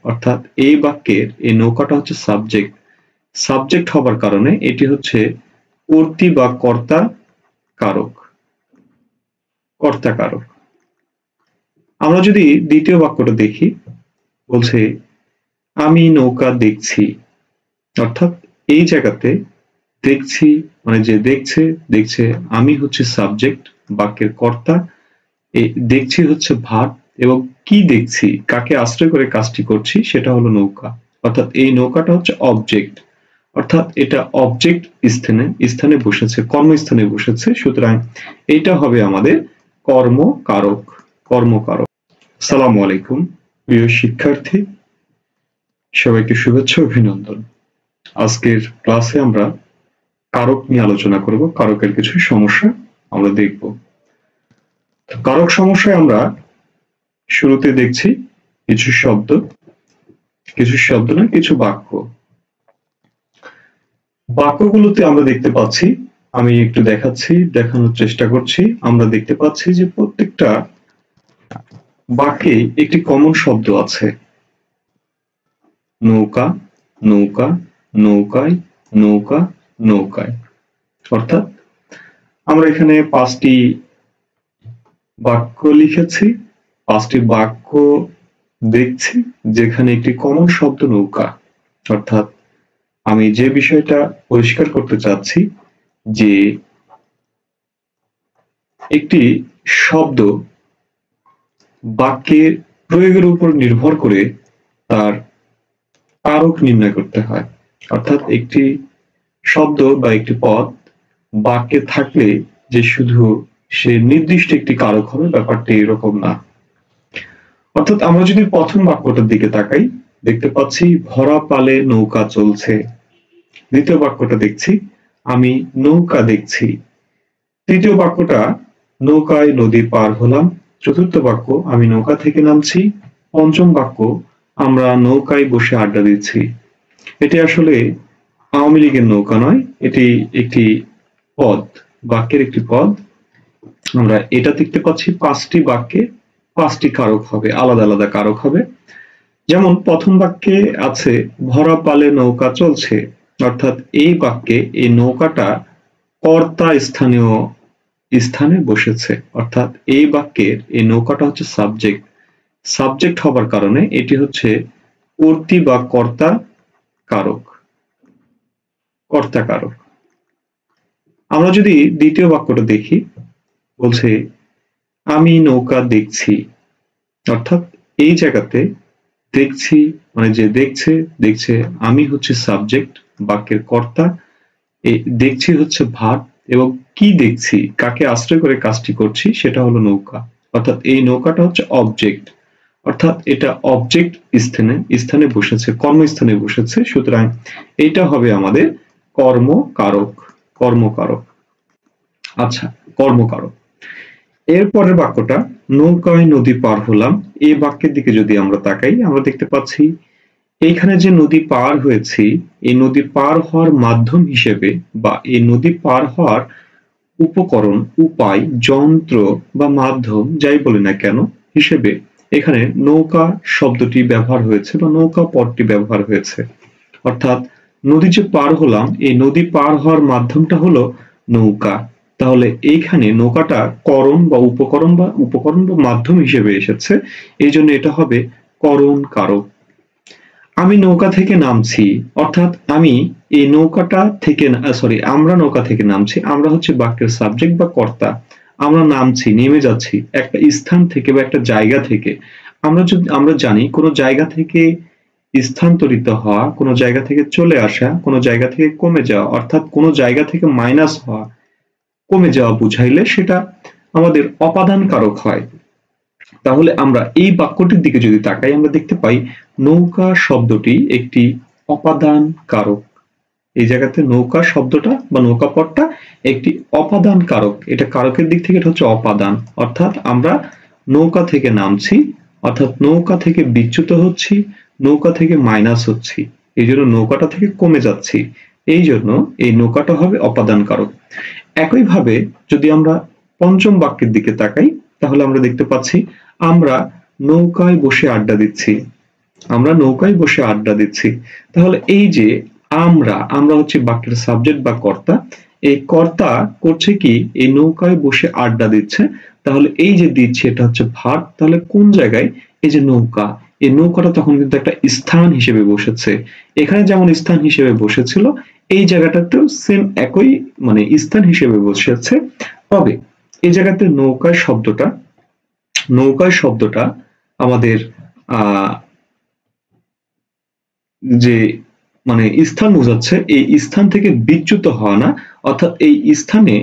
অর্থাৎ এই বাক্যের এই নৌকাটা হচ্ছে সাবজেক্ট। সাবজেক্ট হবার কারণে এটি হচ্ছে কর্তৃ বা কর্তা কারক। কর্তা কারক। আমরা যদি দ্বিতীয় বাক্যটা দেখি, বলছে আমি নৌকা দেখছি। অর্থাৎ এই জায়গাতে দেখছি মানে যে দেখছে, দেখছে আমি হচ্ছে সাবজেক্ট, বাক্যের কর্তা, এই দেখছি হচ্ছে ভার্ব, এবং কি দেখছি, কাকে আশ্রয় করে কাজটি করছি সেটা হলো নৌকা। অর্থাৎ এই নৌকাটা হচ্ছে অবজেক্ট, অর্থাৎ এটা অবজেক্ট স্থানে বসেছে, কর্মস্থানে বসেছে, সুতরাং এটা হবে আমাদের কর্মকারক। কর্মকারক। আসসালামু আলাইকুম প্রিয় শিক্ষার্থী, সবাইকে শুভেচ্ছা অভিনন্দন। আজকের ক্লাসে আমরা কারক নিয়ে আলোচনা করব। কারকের কিছু সমস্যা আমরা দেখব। কারক সমস্যায় আমরা শুরুতে দেখছি কিছু শব্দ না কিছু বাক্য। বাক্যগুলোতে আমরা দেখতে পাচ্ছি, আমি একটু দেখানোর চেষ্টা করছি। আমরা দেখতে পাচ্ছি যে প্রত্যেকটা বাক্যে একটি কমন শব্দ আছে। নৌকা, নৌকা, নৌকায়, নৌকা, নৌকায়। অর্থাৎ আমরা এখানে 5টি বাক্য লিখেছি, 5টি বাক্য দেখছি যেখানে একটি কমন শব্দ নৌকা। অর্থাৎ আমি যে বিষয়টা পরিষ্কার করতে চাচ্ছি যে একটি শব্দ বাক্যের প্রয়োগের উপর নির্ভর করে তার কারক নির্ণয় করতে হয়। অর্থাৎ একটি শব্দ বা একটি পদ বাক্যে থাকলে যে শুধু সে নির্দিষ্ট একটি কারক হবে, ব্যাপারটা এরকম না। অর্থাৎ আমরা যদি প্রথম বাক্যটার দিকে তাকাই, দেখতে পাচ্ছি ভরা পালে নৌকা চলছে। দ্বিতীয় বাক্যটা দেখছি আমি নৌকা দেখছি। তৃতীয় বাক্যটা নৌকায় নদী পার হলাম। চতুর্থ বাক্য আমি নৌকা থেকে নামছি। পঞ্চম বাক্য আমরা নৌকায় বসে আড্ডা দিচ্ছি। এটি আসলে আওয়ামী লীগের নৌকা নয়, এটি একটি পদ, বাক্যের একটি পদ। আমরা এটা দেখতে পাচ্ছি 5টি বাক্যে 5টি কারক হবে, আলাদা আলাদা কারক হবে। যেমন প্রথম বাক্যে আছে ভরা পালে নৌকা চলছে। অর্থাৎ এই বাক্যে এই নৌকাটা কর্তা স্থানে বসেছে। অর্থাৎ এই বাক্যের এই নৌকাটা হচ্ছে সাবজেক্ট। সাবজেক্ট হবার কারণে এটি হচ্ছে কর্তৃ বা কর্তা কারক। কর্তা কারক। আমরা যদি দ্বিতীয় বাক্যটা দেখি, বলছে আমি নৌকা দেখছি। অর্থাৎ এই জায়গাতে দেখছি মানে যে দেখছে, দেখছে আমি হচ্ছে সাবজেক্ট, বাক্যের কর্তা, এই দেখছি হচ্ছে ভার্ব, এবং কি দেখছি, কাকে আশ্রয় করে কাজটি করছি সেটা হলো নৌকা। অর্থাৎ এই নৌকাটা হচ্ছে অবজেক্ট, অর্থাৎ এটা অবজেক্ট স্থানে বসেছে, কর্মস্থানে বসেছে, সুতরাং এটা হবে আমাদের কর্মকারক। কর্মকারক। আচ্ছা, কর্মকারক। এরপরের বাক্যটা নৌকায় নদী পার হলাম। এই বাক্যের দিকে যদি আমরা তাকাই, আমরা দেখতে পাচ্ছি এইখানে যে নদী পার হয়েছি, এই নদী পার হওয়ার মাধ্যম হিসেবে বা এই নদী পার হওয়ার উপকরণ, উপায়, যন্ত্র বা মাধ্যম যাই বলি না কেন হিসেবে এখানে নৌকা শব্দটি ব্যবহার হয়েছে বা নৌকা পদটি ব্যবহার হয়েছে। অর্থাৎ নদী যে পার হলাম, এই নদী পার হওয়ার মাধ্যমটা হলো নৌকা। তাহলে এইখানে নৌকাটা করণ বা উপকরণ বা মাধ্যম হিসেবে এসেছে, এই জন্য এটা হবে করণ কারক। আমি নৌকা থেকে নামছি। অর্থাৎ আমি এই নৌকাটা থেকে আমরা নৌকা থেকে নামছি। আমরা হচ্ছে বাক্যের সাবজেক্ট বা কর্তা। আমরা নামছি, নেমে যাচ্ছি একটা স্থান থেকে বা একটা জায়গা থেকে। আমরা জানি কোনো জায়গা থেকে স্থানান্তরিত হওয়া, কোনো জায়গা থেকে চলে আসা, কোনো জায়গা থেকে কমে যাওয়া, অর্থাৎ কোনো জায়গা থেকে মাইনাস হওয়া, কমে যাওয়া বুঝাইলে সেটা আমাদের অপাদান কারক হয়। তাহলে আমরা এই বাক্যটির দিকে যদি তাকাই, আমরা দেখতে পাই নৌকা শব্দটি একটি অপাদান কারক। এই জায়গাতে নৌকা শব্দটা বা নৌকা পদটা একটি অপাদান কারক। এটা কারকের দিক থেকে এটা হচ্ছে অপাদান। অর্থাৎ আমরা নৌকা থেকে নামছি, অর্থাৎ নৌকা থেকে বিচ্যুত হচ্ছি, নৌকা থেকে মাইনাস হচ্ছি, এই জন্য নৌকাটা থেকে কমে যাচ্ছি, এই জন্য এই নৌকাটা হবে অপাদান কারক। একইভাবে যদি আমরা পঞ্চম বাক্যের দিকে তাকাই, তাহলে আমরা দেখতে পাচ্ছি আমরা নৌকায় বসে আড্ডা দিচ্ছি। আমরা নৌকায় বসে আড্ডা দিচ্ছি। তাহলে এই যে আমরা হচ্ছে বাক্যের সাবজেক্ট বা কর্তা। এই কর্তা করছে কি, এই নৌকায় বসে আড্ডা দিচ্ছে। তাহলে এই যে দিচ্ছে এটা হচ্ছে ভার্ব। তাহলে কোন জায়গায়, এই যে নৌকা, এই নৌকাটা তখন কিন্তু একটা স্থান হিসেবে বসেছে। এখানে যেমন স্থান হিসেবে বসেছিল, এই জায়গাটাতেও সেম একই মানে স্থান হিসেবে বসেছে। তবে এই জায়গাতে নৌকায় শব্দটা আমাদের আহ যে মানে স্থান বোঝাচ্ছে, এই স্থান থেকে বিচ্যুত হওয়া না, অর্থাৎ এই স্থানে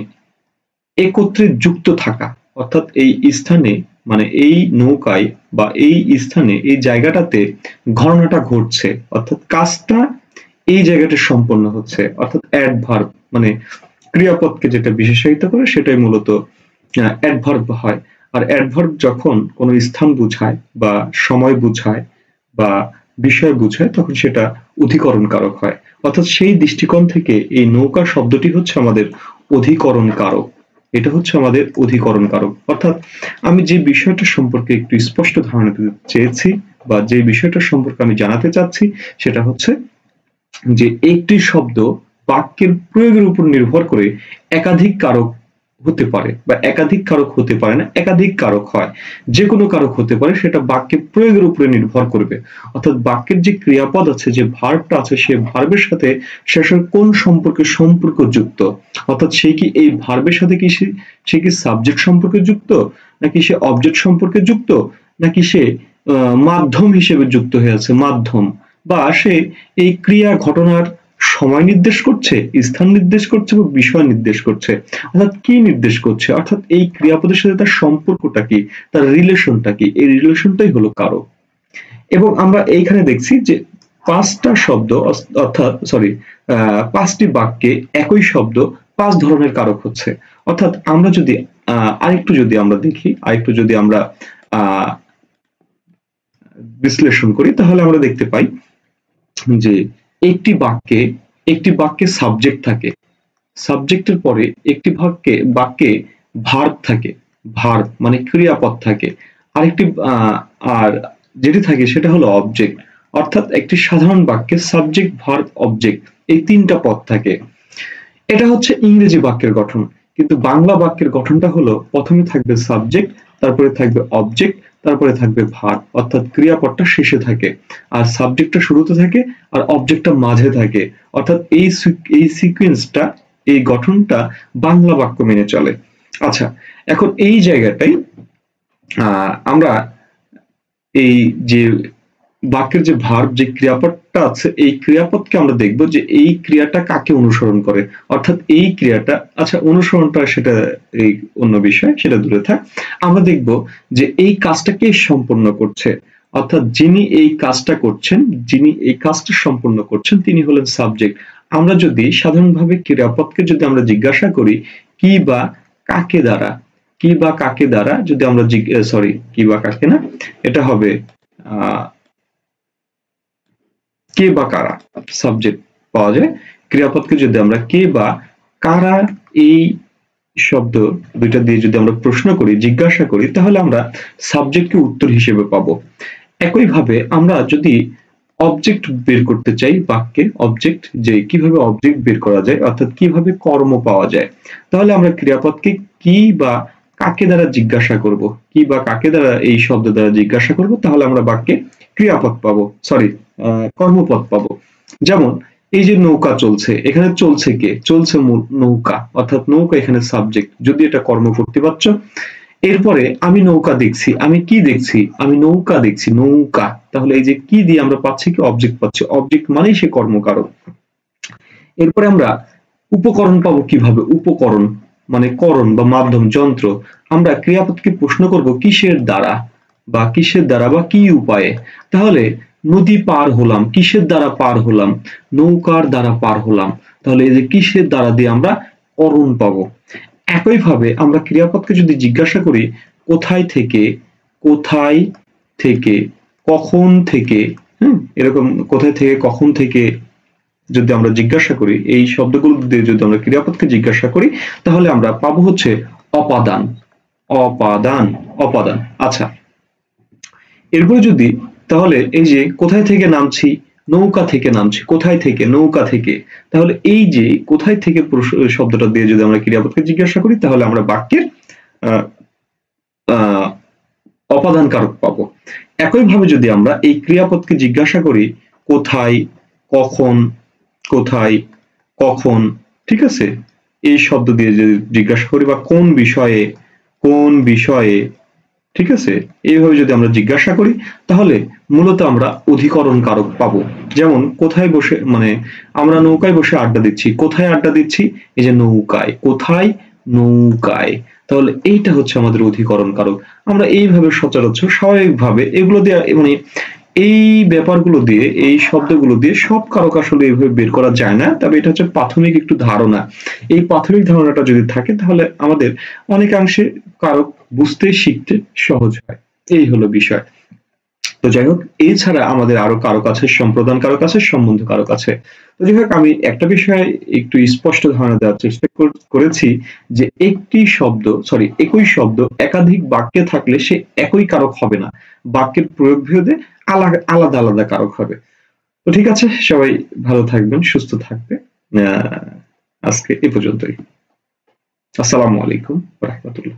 একত্রে যুক্ত থাকা। অর্থাৎ এই স্থানে মানে এই নৌকায় বা এই স্থানে এই জায়গাটাতে ঘটনাটা ঘটছে, অর্থাৎ কাজটা এই জায়গাটা সম্পন্ন হচ্ছে। অর্থাৎ অ্যাডভার্ব মানে ক্রিয়াপদকে যেটা বিশেষায়িত করে সেটাই মূলত অ্যাডভার্ব হয়। আর অ্যাডভার্ব যখন কোনো স্থান বোঝায় বা সময় বোঝায় বা বিষয় বোঝায় তখন সেটা অধিকরণ কারক হয়। অর্থাৎ সেই দৃষ্টিকোণ থেকে এই নৌকা শব্দটি হচ্ছে আমাদের অধিকরণ কারক। এটা হচ্ছে আমাদের অধিকরণ কারক। অর্থাৎ আমি যে বিষয়টা সম্পর্কে একটু স্পষ্ট ধারণা দিতে চেয়েছি বা যে বিষয়টা সম্পর্কে আমি জানাতে চাচ্ছি সেটা হচ্ছে যে একটি শব্দ বাক্যের প্রয়োগের উপর নির্ভর করে একাধিক কারক হতে পারে বা একাধিক কারক হতে পারে না, একাধিক কারক হয়। যে কোনো কারক হতে পারে, সেটা বাক্যের প্রয়োগের উপরে নির্ভর করবে। অর্থাৎ বাক্যের যে ক্রিয়াপদ আছে, যে ভার্বটা আছে, সে ভার্বের সাথে শেষের কোন সম্পর্ক যুক্ত। অর্থাৎ সে কি এই ভার্বের সাথে কি সে কি সাবজেক্ট সম্পর্কে যুক্ত, নাকি সে অবজেক্ট সম্পর্কে যুক্ত, নাকি সে মাধ্যম হিসেবে যুক্ত হয়ে আছে, মাধ্যম, বা সে এই ক্রিয়া ঘটনার সময় নির্দেশ করছে, স্থান নির্দেশ করছে বা বিষয় নির্দেশ করছে। অর্থাৎ কি নির্দেশ করছে, অর্থাৎ এই ক্রিয়াপদের সাথে তার সম্পর্কটা কি, তার রিলেশনটা কি, এই রিলেশনটাই হলো কারক। এবং আমরা এইখানে দেখছি যে পাঁচটা শব্দ অর্থাৎ পাঁচটি বাক্যে একই শব্দ পাঁচ ধরনের কারক হচ্ছে। অর্থাৎ আমরা যদি আরেকটু যদি আমরা আহ বিশ্লেষণ করি তাহলে আমরা দেখতে পাই যে একটি বাক্যে সাবজেক্ট থাকে, সাবজেক্টের পরে একটি বাক্যে ভার্ব থাকে, ভার্ব মানে ক্রিয়াপদ থাকে, আরেকটি আর যেটি থাকে সেটা হলো অবজেক্ট। অর্থাৎ একটি সাধারণ বাক্যে সাবজেক্ট, ভার্ব, অবজেক্ট এই তিনটা পদ থাকে। এটা হচ্ছে ইংরেজি বাক্যের গঠন। কিন্তু বাংলা বাক্যের গঠনটা হলো প্রথমে থাকবে সাবজেক্ট, তারপরে থাকবে অবজেক্ট, তারপরে থাকবে ভার্ব। অর্থাৎ ক্রিয়াপদটা শেষে থাকে, আর সাবজেক্টটা শুরুতে থাকে, আর অবজেক্টটা মাঝে থাকে। অর্থাৎ এই সিকোয়েন্সটা, এই গঠনটা বাংলা বাক্য মেনে চলে। আচ্ছা, এখন এই জায়গাটাই আমরা এই যে বাক্যের যে ভার্ব, যে ক্রিয়াপদটা আছে, এই ক্রিয়াপদকে আমরা দেখবো যে এই ক্রিয়াটা কাকে অনুসরণ করে। অর্থাৎ এই ক্রিয়াটা, আচ্ছা অনুসরণটা সেটা এই অন্য বিষয়, সেটা দূরে থাক। আমরা দেখব যে এই কাজটা কে সম্পন্ন করছে। অর্থাৎ যিনি এই কাজটা করছেন, যিনি এই কাজটা সম্পন্ন করছেন তিনি হলেন সাবজেক্ট। আমরা যদি সাধারণভাবে ক্রিয়াপদকে যদি আমরা জিজ্ঞাসা করি কি বা কাকে দ্বারা, কি বা কাকে দ্বারা যদি আমরা কি বা কাকে না, এটা হবে কে বা কারা, সাবজেক্ট পাওয়া যায়। ক্রিয়াপদকে যদি আমরা কে বা কারা এই শব্দ দুইটা দিয়ে যদি আমরা প্রশ্ন করি, জিজ্ঞাসা করি, তাহলে আমরা সাবজেক্টকে উত্তর হিসেবে পাবো। একইভাবে আমরা যদি অবজেক্ট বের করতে চাই বাক্যে, অবজেক্ট, যে কিভাবে অবজেক্ট বের করা যায়, অর্থাৎ কিভাবে কর্ম পাওয়া যায়, তাহলে আমরা ক্রিয়াপদকে কি বা কাকে দ্বারা জিজ্ঞাসা করব, কি বা কাকে দ্বারা এই শব্দ দ্বারা জিজ্ঞাসা করব, তাহলে আমরা বাক্যে ক্রিয়াপদ পাবো, কর্মপদ পাবো। যেমন এই যে নৌকা চলছে, এখানে চলছে কে, চলছে নৌকা, অর্থাৎ নৌকা এখানে সাবজেক্ট, যদি এটা কর্মকর্তৃবাচ্য। এরপরে আমি নৌকা দেখছি, আমি কি দেখছি, আমি নৌকা দেখছি, নৌকা, তাহলে এই যে কি দিয়ে আমরা পাচ্ছি কি, অবজেক্ট পাচ্ছি, অবজেক্ট মানেই সে কর্মকারক। এরপরে আমরা উপকরণ পাবো কিভাবে, উপকরণ মানে করণ বা মাধ্যম, যন্ত্র। আমরা ক্রিয়াপদকে প্রশ্ন করব কিসের দ্বারা বা কিসের দ্বারা বা কি উপায়ে। তাহলে নদী পার হলাম, কিসের দ্বারা পার হলাম, নৌকার দ্বারা পার হলাম। তাহলে এই যে কিসের দ্বারা দিয়ে আমরা করণ পাবো। একইভাবে আমরা ক্রিয়াপদকে যদি জিজ্ঞাসা করি কোথায় থেকে, কোথায় থেকে, কখন থেকে, এরকম কোথায় থেকে কখন থেকে যদি আমরা জিজ্ঞাসা করি, এই শব্দগুলো দিয়ে যদি আমরা ক্রিয়াপদকে জিজ্ঞাসা করি, তাহলে আমরা পাবো হচ্ছে অপাদান, অপাদান, অপাদান। আচ্ছা, এরপরে যদি তাহলে এই যে কোথায় থেকে নামছি, নৌকা থেকে নামছি, কোথায় থেকে, নৌকা থেকে। তাহলে এই যে কোথায় থেকে শব্দটা দিয়ে যদি আমরা ক্রিয়াপদকে জিজ্ঞাসা করি তাহলে আমরা বাক্যের আহ আহ অপাদান কারক পাবো। একইভাবে যদি আমরা এই ক্রিয়াপদকে জিজ্ঞাসা করি কোথায়, কখন, কোথায়, কখন, ঠিক আছে, এই শব্দ দিয়ে যদি জিজ্ঞাসা করি, বা কোন বিষয়ে, কোন বিষয়ে, ঠিক আছে, এইভাবে যদি আমরা জিজ্ঞাসা করি তাহলে মূলত আমরা অধিকরণ কারক পাবো। যেমন কোথায় বসে, মানে আমরা নৌকায় বসে আড্ডা দিচ্ছি, কোথায় আড্ডা দিচ্ছি, এই যে নৌকায়, কোথায়, নৌকায়। তাহলে এইটা হচ্ছে আমাদের অধিকরণ কারক। আমরা এইভাবে সচরাচর স্বাভাবিকভাবে এগুলো দিয়ে, মানে এই ব্যাপারগুলো দিয়ে, এই শব্দগুলো দিয়ে সব কারক আসলে এইভাবে বের করা যায় না, তবে এটা হচ্ছে প্রাথমিক একটু ধারণা। এই প্রাথমিক ধারণাটা যদি থাকে তাহলে আমাদের অনেকাংশে কারক বুঝতে শিখতে সহজ হয়। এই হলো বিষয়। তো যাই হোক, এছাড়া আমাদের আরো কারক আছে, সম্প্রদান কারক আছে, সম্বন্ধ কারক আছে। তো যাই হোক, আমি একটা বিষয় একটু স্পষ্ট ধারণা দেওয়ার চেষ্টা করেছি যে একই শব্দ একাধিক বাক্যে থাকলে সে একই কারক হবে না, বাক্যের প্রয়োগ ভেদে আলাদা আলাদা কারক হবে। তো ঠিক আছে, সবাই ভালো থাকবেন, সুস্থ থাকবে। আজকে এ পর্যন্তই। আসসালামু আলাইকুম ওয়া রাহমাতুল্লাহ।